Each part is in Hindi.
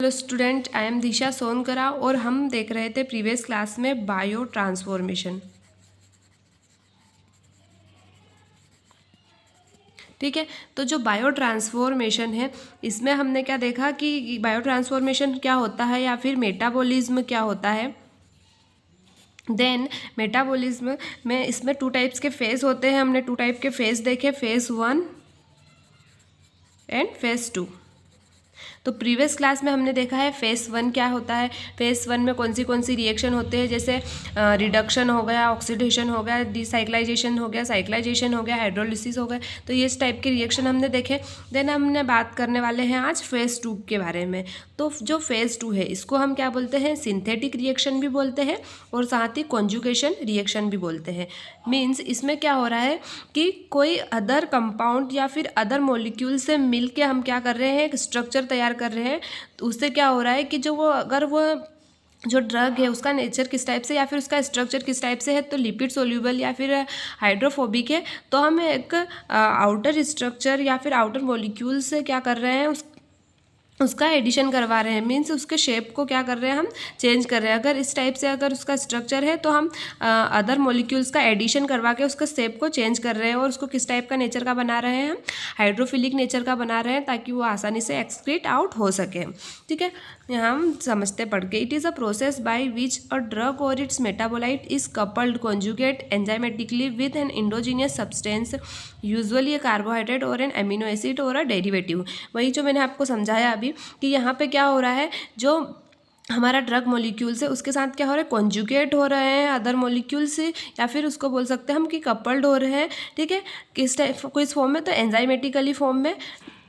हेलो स्टूडेंट, आई एम दिशा सोनकरा और हम देख रहे थे प्रीवियस क्लास में बायो ट्रांसफॉर्मेशन। ठीक है, तो जो बायो ट्रांसफॉर्मेशन है इसमें हमने क्या देखा कि बायो ट्रांसफॉर्मेशन क्या होता है या फिर मेटाबॉलिज्म क्या होता है। देन मेटाबॉलिज्म में इसमें 2 टाइप्स के फेज होते हैं। हमने 2 टाइप के फेज देखे, फेज 1 एंड फेज 2। तो प्रीवियस क्लास में हमने देखा है फेस 1 क्या होता है। फेस 1 में कौन सी रिएक्शन होते हैं, जैसे रिडक्शन हो गया, ऑक्सीडेशन हो गया, डिसाइक्लाइजेशन हो गया, साइक्लाइजेशन हो गया, हाइड्रोलिसिस हो गया। तो ये इस टाइप के रिएक्शन हमने देखे। देन हमने बात करने वाले हैं आज फेस 2 के बारे में। तो जो फेज 2 है इसको हम क्या बोलते हैं, सिंथेटिक रिएक्शन भी बोलते हैं और साथ ही कॉन्जुगेशन रिएक्शन भी बोलते हैं। मीन्स इसमें क्या हो रहा है कि कोई अदर कंपाउंड या फिर अदर मॉलिक्यूल से मिल के हम क्या कर रहे हैं, एक स्ट्रक्चर तैयार कर रहे हैं। तो उससे क्या हो रहा है कि जो वो अगर वो जो ड्रग है उसका नेचर किस टाइप से या फिर उसका स्ट्रक्चर किस टाइप से है, तो लिपिड सोल्यूबल या फिर हाइड्रोफोबिक है, तो हम एक आउटर स्ट्रक्चर या फिर आउटर मॉलिक्यूल से क्या कर रहे हैं, उसका एडिशन करवा रहे हैं। मीन्स उसके शेप को क्या कर रहे हैं, हम चेंज कर रहे हैं। अगर इस टाइप से अगर उसका स्ट्रक्चर है तो हम अदर मॉलिक्यूल्स का एडिशन करवा के उसका शेप को चेंज कर रहे हैं और उसको किस टाइप का नेचर का बना रहे हैं, हम हाइड्रोफिलिक नेचर का बना रहे हैं ताकि वो आसानी से एक्सक्रीट आउट हो सके। ठीक है, यहाँ हम समझते पढ़ के। It is a process by which a drug or its metabolite is coupled conjugate enzymatically with an endogenous substance, usually a carbohydrate or an amino acid or a derivative. वही जो मैंने आपको समझाया अभी कि यहाँ पे क्या हो रहा है, जो हमारा ड्रग मॉलिक्यूल्स है उसके साथ क्या हो रहा है, कॉन्जुगेट हो रहे हैं अदर मॉलिक्यूल से, या फिर उसको बोल सकते हैं हम कि कपल्ड हो रहे हैं। ठीक है, किस टाइप, किस फॉर्म में, तो एंजाइमेटिकली फॉर्म में,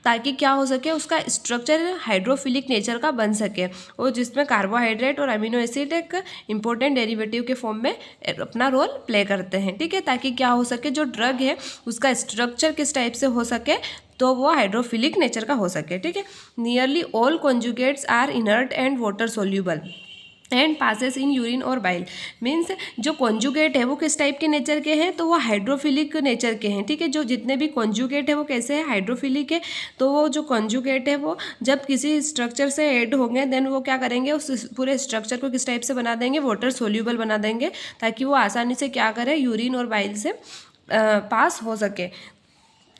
ताकि क्या हो सके, उसका स्ट्रक्चर हाइड्रोफिलिक नेचर का बन सके और जिसमें कार्बोहाइड्रेट और अमीनो एसिड एक इंपॉर्टेंट डेरिवेटिव के फॉर्म में अपना रोल प्ले करते हैं। ठीक है, ताकि क्या हो सके, जो ड्रग है उसका स्ट्रक्चर किस टाइप से हो सके, तो वो हाइड्रोफिलिक नेचर का हो सके। ठीक है, nearly all conjugates are inert and water soluble and passes in urine और बाइल। मीन्स जो कॉन्जुगेट है वो किस टाइप के नेचर के हैं, तो वो हाइड्रोफिलिक नेचर के हैं। ठीक है, जो जितने भी कॉन्जुगेट है वो कैसे है, हाइड्रोफिलिक है। तो वो जो कॉन्जुगेट है वो जब किसी स्ट्रक्चर से ऐड होंगे देन वो क्या करेंगे, उस पूरे स्ट्रक्चर को किस टाइप से बना देंगे, वाटर सोल्यूबल बना देंगे, ताकि वो आसानी से क्या करें, यूरिन और बाइल से पास हो सके।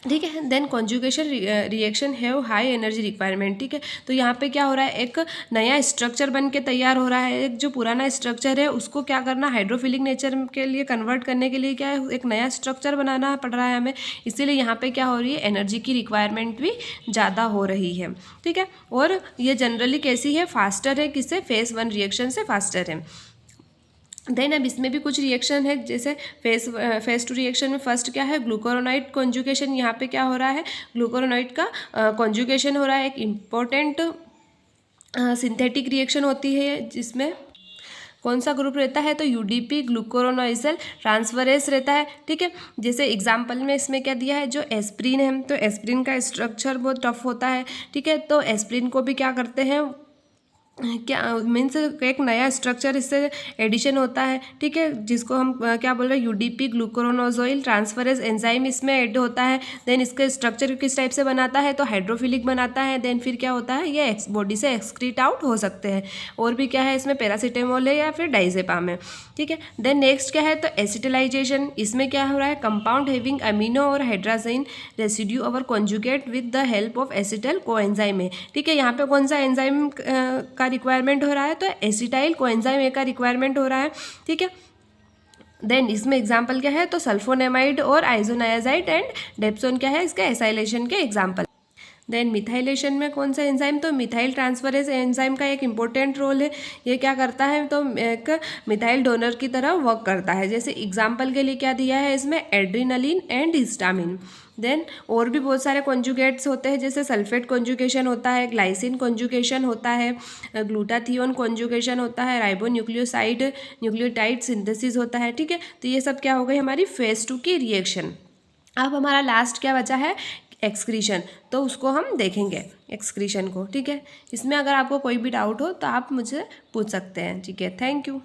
ठीक है, then conjugation reaction have high energy requirement. ठीक है, तो यहाँ पे क्या हो रहा है, एक नया स्ट्रक्चर बन के तैयार हो रहा है। एक जो पुराना स्ट्रक्चर है उसको क्या करना, हाइड्रोफिलिक नेचर के लिए कन्वर्ट करने के लिए क्या है, एक नया स्ट्रक्चर बनाना पड़ रहा है हमें। इसीलिए यहाँ पे क्या हो रही है, एनर्जी की रिक्वायरमेंट भी ज़्यादा हो रही है। ठीक है, और ये जनरली कैसी है, फास्टर है, किससे, फेज 1 रिएक्शन से फास्टर है। देन अब इसमें भी कुछ रिएक्शन है, जैसे फेज 2 रिएक्शन में फर्स्ट क्या है, ग्लूकोरोनाइड कॉन्जुगेशन। यहाँ पे क्या हो रहा है, ग्लूकोरोनाइड का कॉन्जुगेशन हो रहा है। एक इम्पॉर्टेंट सिंथेटिक रिएक्शन होती है जिसमें कौन सा ग्रुप रहता है, तो यूडीपी ग्लूकोरोनोइजल ट्रांसफरेस रहता है। ठीक है, जैसे एग्जांपल में इसमें क्या दिया है, जो एस्प्रिन है, तो एस्प्रिन का स्ट्रक्चर बहुत टफ होता है। ठीक है, तो एस्प्रिन को भी क्या करते हैं, क्या मीन्स एक नया स्ट्रक्चर इससे एडिशन होता है। ठीक है, जिसको हम क्या बोल रहे हैं, यूडीपी ग्लूकोरोनोजोइल ट्रांसफरेज एंजाइम इसमें ऐड होता है। देन इसके स्ट्रक्चर किस टाइप से बनाता है, तो हाइड्रोफिलिक बनाता है। देन फिर क्या होता है, ये बॉडी से एक्सक्रीट आउट हो सकते हैं। और भी क्या है इसमें, पैरासीटामोल है या फिर डाइजेपाम है। ठीक है, देन नेक्स्ट क्या है, तो एसिटिलाइजेशन। इसमें क्या हो रहा है, कंपाउंड हैविंग अमीनो और हाइड्राजीन रेसिड्यू और conjugate with the help of acetyl coenzyme है। ठीक है, यहाँ पे कौन सा एंजाइम का रिक्वायरमेंट हो रहा है, तो एसिटाइल कोएंजाइम ए का रिक्वायरमेंट हो रहा है। ठीक है, देन इसमें एग्जाम्पल क्या है, तो सल्फोनेमाइड और आइसोनायाजाइड एंड डेप्सोन क्या है, इसके एसाइलेशन के एग्जाम्पल। देन मिथाइलेशन में कौन सा एंजाइम, तो मिथाइल ट्रांसफरेज एंजाइम का एक इंपॉर्टेंट रोल है। ये क्या करता है, तो एक मिथाइल डोनर की तरह वर्क करता है। जैसे एग्जाम्पल के लिए क्या दिया है इसमें, एड्रीनलिन एंड हिस्टामिन। देन और भी बहुत सारे कॉन्जुगेट्स होते हैं, जैसे सल्फेट कॉन्जुगेशन होता है, ग्लाइसिन कॉन्जुगेशन होता है, ग्लूटाथियोन कॉन्जुगेशन होता है, राइबोन्यूक्लियोसाइड न्यूक्लियोटाइड सिंथेसिस होता है। ठीक है, तो ये सब क्या हो गई हमारी फेज 2 की रिएक्शन। अब हमारा लास्ट क्या बचा है, एक्सक्रीशन। तो उसको हम देखेंगे एक्सक्रीशन को। ठीक है, इसमें अगर आपको कोई भी डाउट हो तो आप मुझे पूछ सकते हैं। ठीक है, थैंक यू।